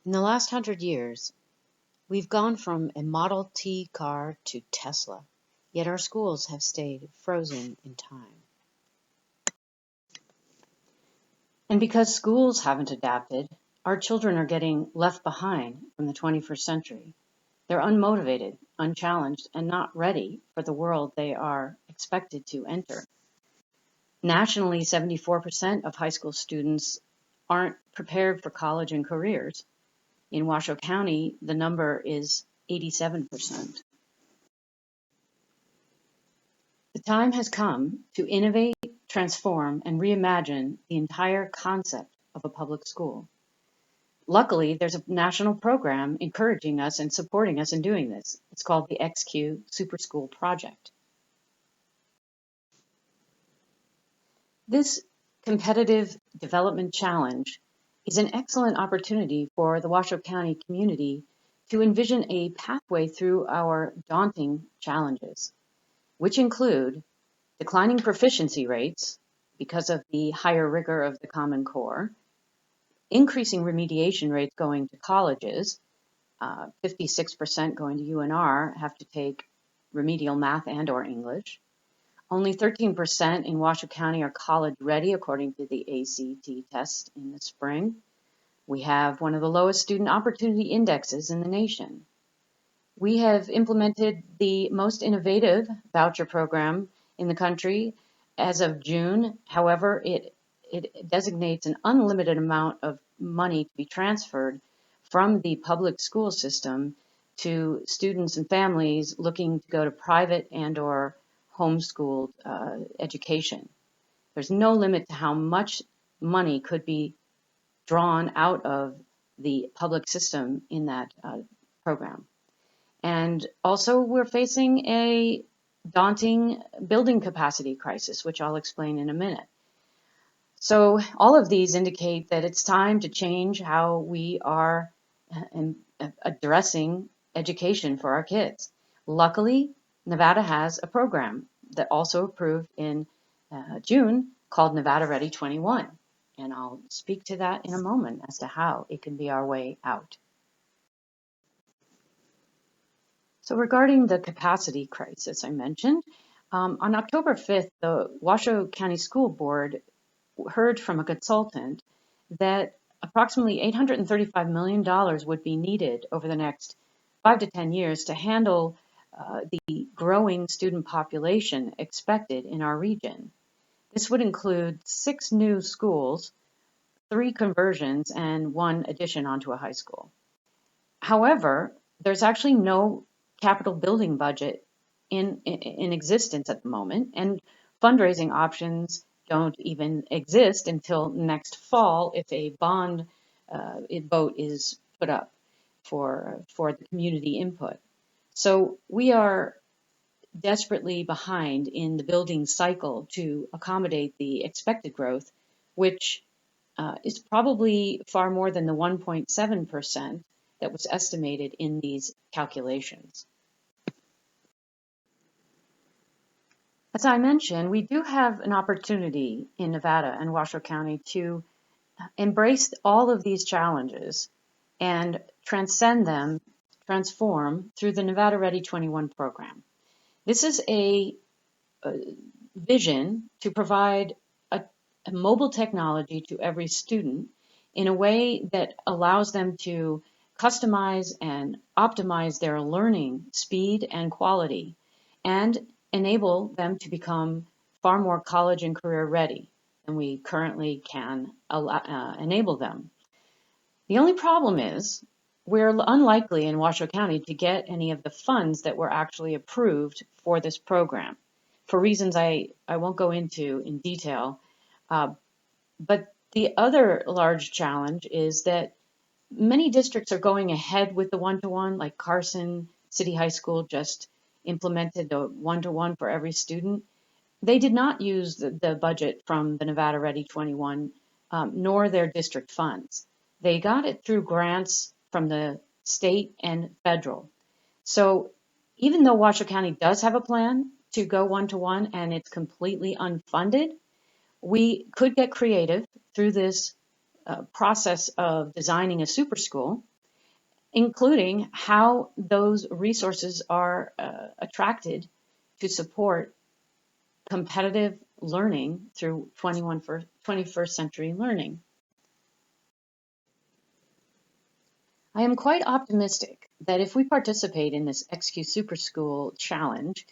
In the last 100 years, we've gone from a Model T car to Tesla, yet our schools have stayed frozen in time. And because schools haven't adapted, our children are getting left behind from the 21st century. They're unmotivated, unchallenged, and not ready for the world they are expected to enter. Nationally, 74% of high school students aren't prepared for college and careers. In Washoe County, the number is 87%. The time has come to innovate, transform, and reimagine the entire concept of a public school. Luckily, there's a national program encouraging us and supporting us in doing this. It's called the XQ SuperSchool Project. This competitive development challenge is an excellent opportunity for the Washoe County community to envision a pathway through our daunting challenges, which include declining proficiency rates because of the higher rigor of the Common Core, increasing remediation rates going to colleges. 56% going to UNR have to take remedial math and or English. Only 13% in Washoe County are college ready, according to the ACT test in the spring. We have one of the lowest student opportunity indexes in the nation. We have implemented the most innovative voucher program in the country as of June. However, it designates an unlimited amount of money to be transferred from the public school system to students and families looking to go to private and or homeschooled education. There's no limit to how much money could be drawn out of the public system in that program. And also we're facing a daunting building capacity crisis, which I'll explain in a minute. So all of these indicate that it's time to change how we are addressing education for our kids. Luckily, Nevada has a program that also approved in June called Nevada Ready 21. And I'll speak to that in a moment as to how it can be our way out. So regarding the capacity crisis I mentioned, on October 5th, the Washoe County School Board heard from a consultant that approximately $835 million would be needed over the next 5 to 10 years to handle the growing student population expected in our region. This would include 6 new schools, 3 conversions, and 1 addition onto a high school. However, there's actually no capital building budget in existence at the moment, and fundraising options don't even exist until next fall if a bond vote is put up for the community input. So we are desperately behind in the building cycle to accommodate the expected growth, which is probably far more than the 1.7% that was estimated in these calculations. As I mentioned, we do have an opportunity in Nevada and Washoe County to embrace all of these challenges and transcend them, transform through the Nevada Ready 21 program. This is a vision to provide a mobile technology to every student in a way that allows them to customize and optimize their learning speed and quality, and enable them to become far more college and career ready than we currently can enable them. The only problem is we're unlikely in Washoe County to get any of the funds that were actually approved for this program, for reasons I won't go into in detail. But the other large challenge is that many districts are going ahead with the one-to-one, like Carson City High School just implemented the one-to-one for every student. They did not use the budget from the Nevada Ready 21, nor their district funds. They got it through grants from the state and federal. So even though Washoe County does have a plan to go one-to-one and it's completely unfunded, we could get creative through this process of designing a super school including how those resources are attracted to support competitive learning through 21st century learning. I am quite optimistic that if we participate in this XQ SuperSchool challenge,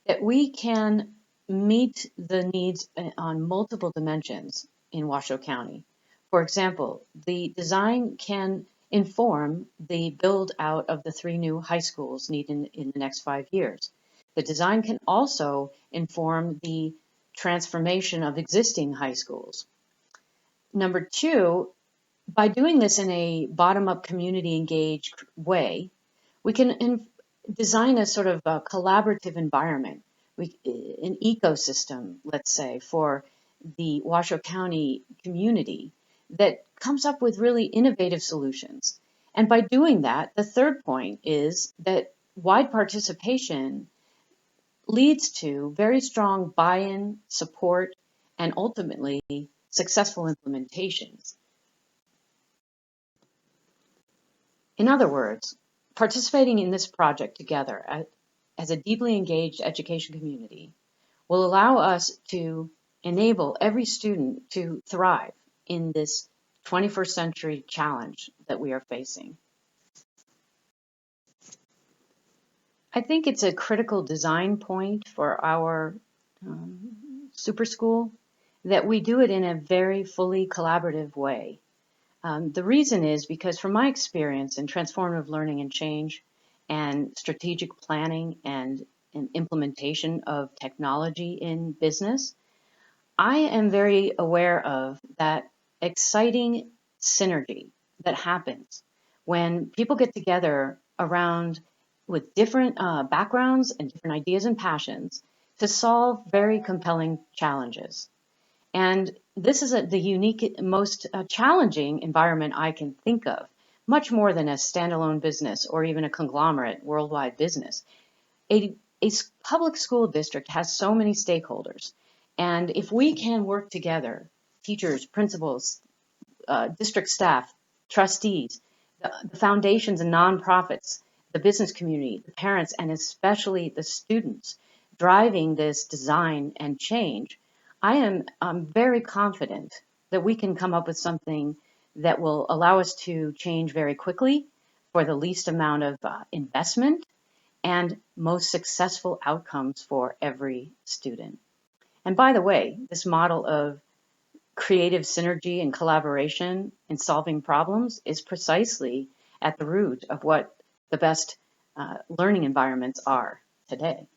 that we can meet the needs on multiple dimensions in Washoe County. For example, the design can inform the build out of the 3 new high schools needed in the next 5 years. The design can also inform the transformation of existing high schools. Number 2, by doing this in a bottom-up community engaged way, we can design a sort of a collaborative environment, an ecosystem, let's say, for the Washoe County community that comes up with really innovative solutions. And by doing that, the third point is that wide participation leads to very strong buy-in, support, and ultimately successful implementations. In other words, participating in this project together as a deeply engaged education community will allow us to enable every student to thrive in this 21st century challenge that we are facing. I think it's a critical design point for our super school that we do it in a very fully collaborative way. The reason is because from my experience in transformative learning and change and strategic planning and implementation of technology in business, I am very aware of that exciting synergy that happens when people get together around with different backgrounds and different ideas and passions to solve very compelling challenges. And this is the unique, most challenging environment I can think of, much more than a standalone business or even a conglomerate worldwide business. A public school district has so many stakeholders. And if we can work together, teachers, principals, district staff, trustees, the foundations and nonprofits, the business community, the parents, and especially the students driving this design and change, I'm very confident that we can come up with something that will allow us to change very quickly for the least amount of investment and most successful outcomes for every student. And by the way, this model of creative synergy and collaboration in solving problems is precisely at the root of what the best learning environments are today.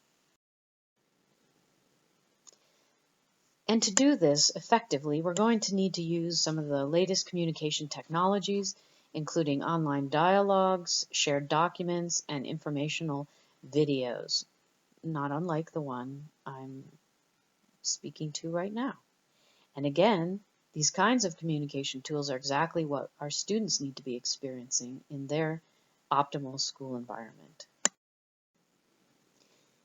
And to do this effectively, we're going to need to use some of the latest communication technologies, including online dialogues, shared documents, and informational videos, not unlike the one I'm speaking to right now. And again, these kinds of communication tools are exactly what our students need to be experiencing in their optimal school environment.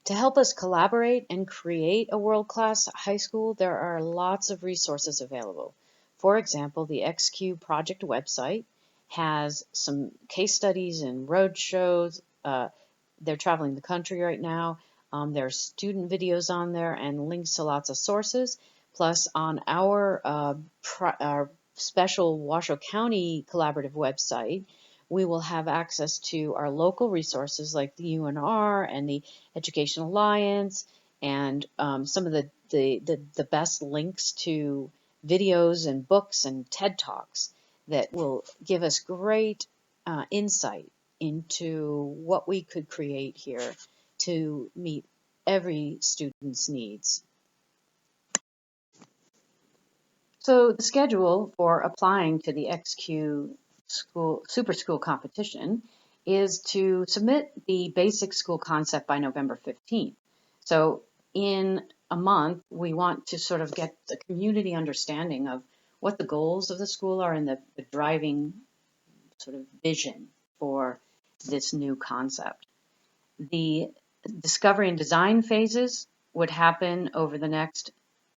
To help us collaborate and create a world-class high school, there are lots of resources available. For example, the XQ project website has some case studies and road shows. They're traveling the country right now. There are student videos on there and links to lots of sources. Plus, on our special Washoe County collaborative website, we will have access to our local resources like the UNR and the Education Alliance and some of the best links to videos and books and TED Talks that will give us great insight into what we could create here to meet every student's needs. So the schedule for applying to the XQ Super School competition is to submit the basic school concept by November 15th. So in a month, we want to sort of get the community understanding of what the goals of the school are and the driving sort of vision for this new concept. The discovery and design phases would happen over the next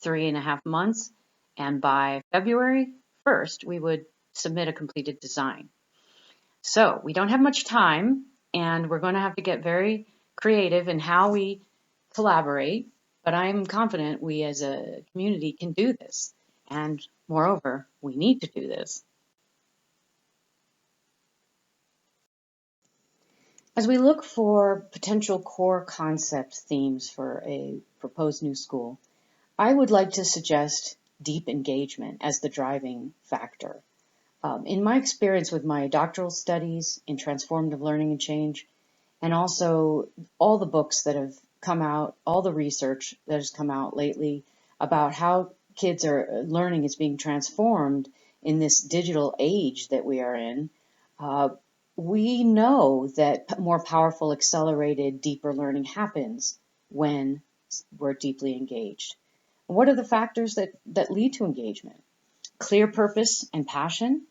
3.5 months. And by February 1st, we would submit a completed design. So we don't have much time, and we're going to have to get very creative in how we collaborate, but I'm confident we as a community can do this. And moreover, we need to do this. As we look for potential core concept themes for a proposed new school, I would like to suggest deep engagement as the driving factor. In my experience with my doctoral studies in transformative learning and change, and also all the books that have come out, all the research that has come out lately about how kids are learning is being transformed in this digital age that we are in, we know that more powerful, accelerated, deeper learning happens when we're deeply engaged. What are the factors that lead to engagement? Clear purpose and passion,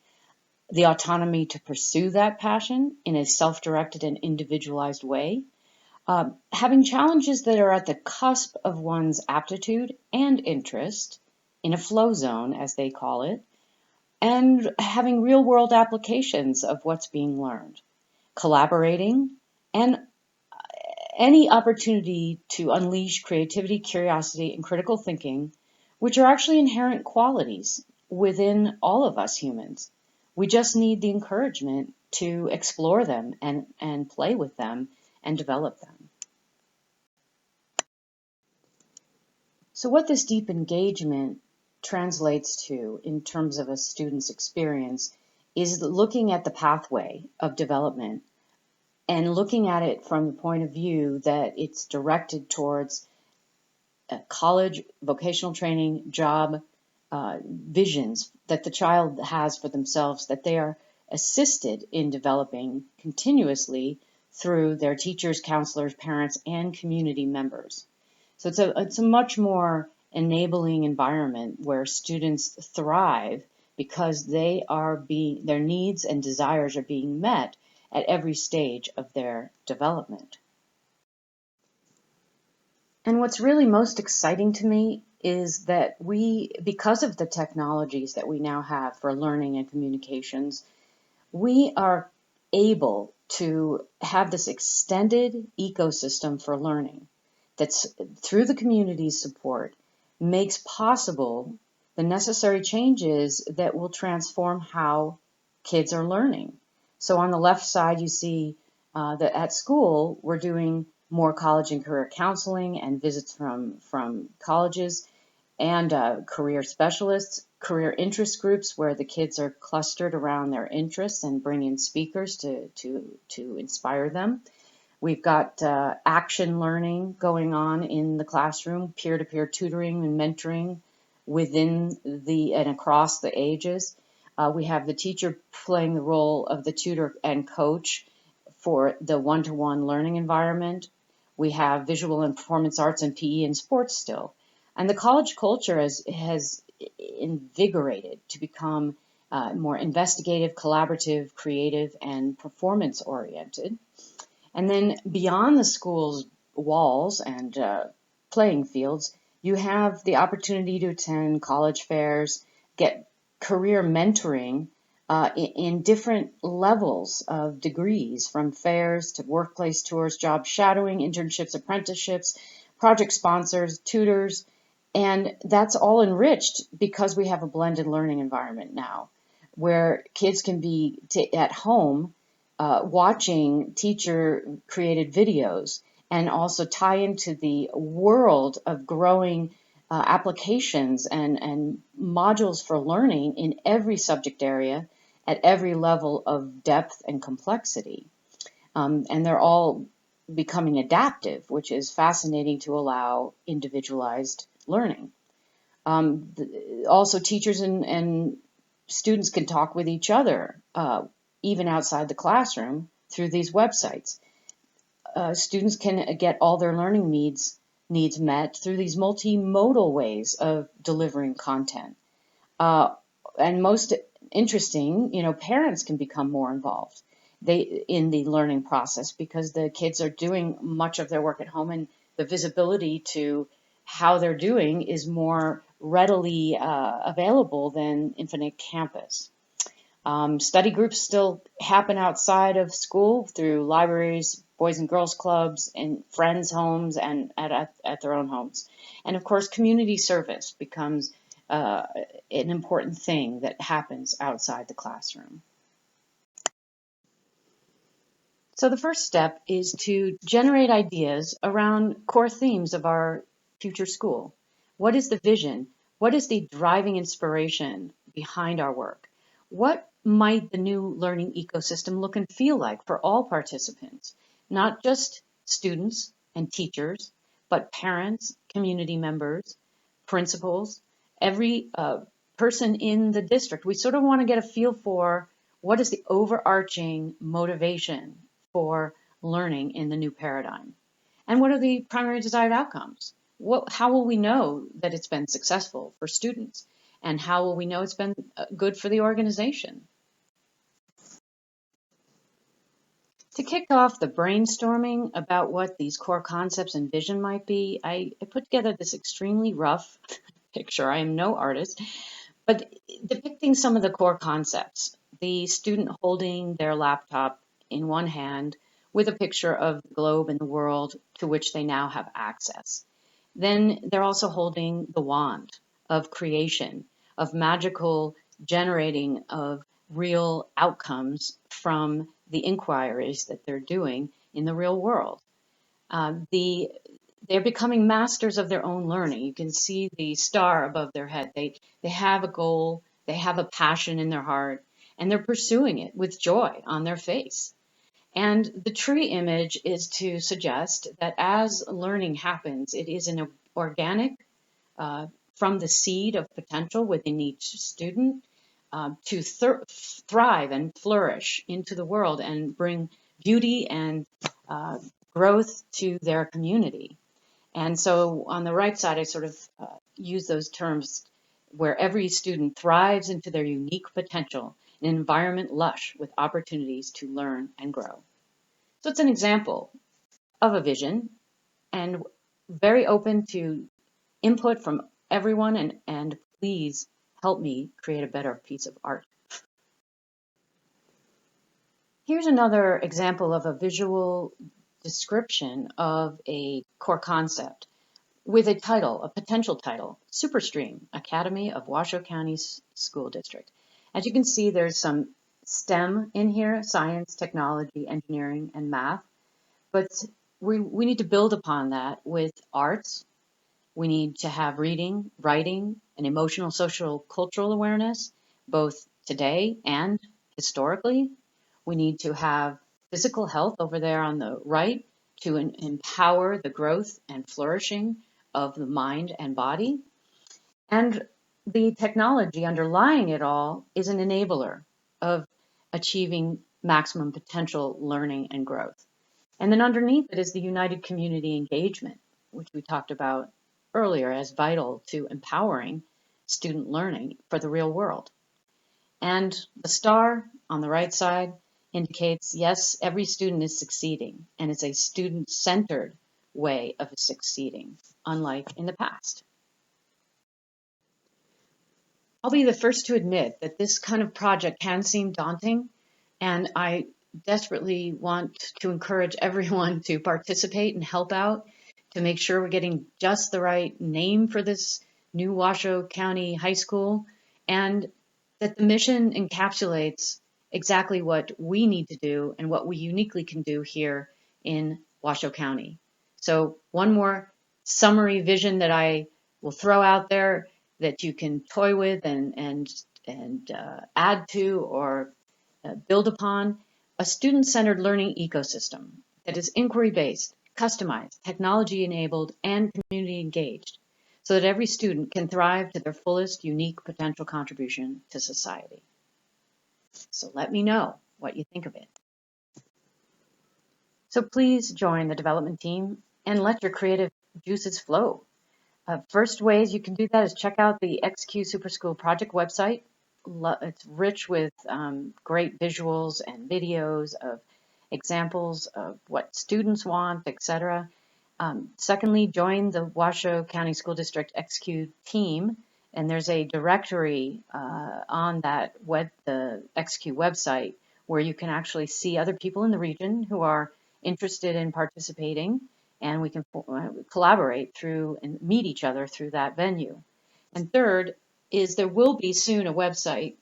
the autonomy to pursue that passion in a self-directed and individualized way, having challenges that are at the cusp of one's aptitude and interest, in a flow zone, as they call it, and having real-world applications of what's being learned, collaborating, and any opportunity to unleash creativity, curiosity, and critical thinking, which are actually inherent qualities within all of us humans. We just need the encouragement to explore them and play with them and develop them. So what this deep engagement translates to in terms of a student's experience is looking at the pathway of development and looking at it from the point of view that it's directed towards college, vocational training, job, visions that the child has for themselves, that they are assisted in developing continuously through their teachers, counselors, parents, and community members. So it's a much more enabling environment where students thrive because their needs and desires are being met at every stage of their development. And what's really most exciting to me is that because of the technologies that we now have for learning and communications, we are able to have this extended ecosystem for learning that's through the community's support makes possible the necessary changes that will transform how kids are learning. So on the left side, you see that at school, we're doing more college and career counseling and visits from colleges and career specialists, career interest groups where the kids are clustered around their interests and bring in speakers to inspire them. We've got action learning going on in the classroom, peer-to-peer tutoring and mentoring within and across the ages. We have the teacher playing the role of the tutor and coach for the one-to-one learning environment. We have visual and performance arts and PE and sports still. And the college culture has invigorated to become more investigative, collaborative, creative, and performance-oriented. And then beyond the school's walls and playing fields, you have the opportunity to attend college fairs, get career mentoring in different levels of degrees, from fairs to workplace tours, job shadowing, internships, apprenticeships, project sponsors, tutors, and that's all enriched because we have a blended learning environment now where kids can be at home watching teacher-created videos and also tie into the world of growing applications and modules for learning in every subject area at every level of depth and complexity. And they're all becoming adaptive, which is fascinating to allow individualized learning. Also, teachers and students can talk with each other, even outside the classroom, through these websites. Students can get all their learning needs met through these multimodal ways of delivering content. And most interesting, parents can become more involved in the learning process because the kids are doing much of their work at home, and the visibility to how they're doing is more readily available than Infinite Campus. Study groups still happen outside of school through libraries, boys and girls clubs, and friends' homes, and at their own homes. And of course, community service becomes an important thing that happens outside the classroom. So the first step is to generate ideas around core themes of our future school. What is the vision? What is the driving inspiration behind our work? What might the new learning ecosystem look and feel like for all participants, not just students and teachers, but parents, community members, principals, every person in the district? We sort of want to get a feel for what is the overarching motivation for learning in the new paradigm? And what are the primary desired outcomes? How will we know that it's been successful for students? And how will we know it's been good for the organization? To kick off the brainstorming about what these core concepts and vision might be, I put together this extremely rough picture. I am no artist, but depicting some of the core concepts. The student holding their laptop in one hand with a picture of the globe and the world to which they now have access. Then they're also holding the wand of creation, of magical generating of real outcomes from the inquiries that they're doing in the real world. They're becoming masters of their own learning. You can see the star above their head. They have a goal, they have a passion in their heart, and they're pursuing it with joy on their face. And the tree image is to suggest that as learning happens, it is an organic from the seed of potential within each student to thrive and flourish into the world and bring beauty and growth to their community. And so on the right side, I sort of use those terms where every student thrives into their unique potential, an environment lush with opportunities to learn and grow. So it's an example of a vision and very open to input from everyone, and please help me create a better piece of art. Here's another example of a visual description of a core concept with a title, a potential title, SuperStream, Academy of Washoe County School District. As you can see, there's some STEM in here, science, technology, engineering, and math. But we need to build upon that with arts. We need to have reading, writing, and emotional, social, cultural awareness, both today and historically. We need to have physical health over there on the right to empower the growth and flourishing of the mind and body. And the technology underlying it all is an enabler of achieving maximum potential learning and growth. And then underneath it is the united community engagement, which we talked about earlier as vital to empowering student learning for the real world. And the star on the right side indicates, yes, every student is succeeding, and it's a student-centered way of succeeding, unlike in the past. I'll be the first to admit that this kind of project can seem daunting, and I desperately want to encourage everyone to participate and help out to make sure we're getting just the right name for this new Washoe County High School, and that the mission encapsulates exactly what we need to do and what we uniquely can do here in Washoe County. So one more summary vision that I will throw out there that you can toy with and add to or build upon: a student-centered learning ecosystem that is inquiry-based, customized, technology-enabled, and community-engaged, so that every student can thrive to their fullest unique potential contribution to society. So let me know what you think of it. So please join the development team and let your creative juices flow. First ways you can do that is check out the XQ SuperSchool project website. It's rich with great visuals and videos of examples of what students want, etc. Secondly, join the Washoe County School District XQ team And there's a directory on that the XQ website where you can actually see other people in the region who are interested in participating, and we can collaborate through and meet each other through that venue. And third is there will be soon a website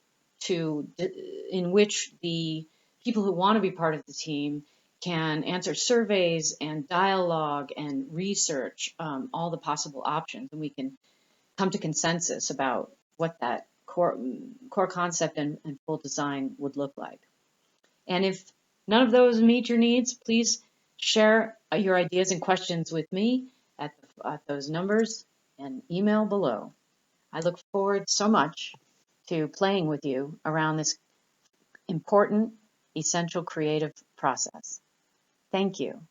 in which the people who want to be part of the team can answer surveys and dialogue and research all the possible options, and we can come to consensus about what that core concept and full design would look like. And if none of those meet your needs, please share your ideas and questions with me at those numbers and email below. I look forward so much to playing with you around this important, essential creative process. Thank you.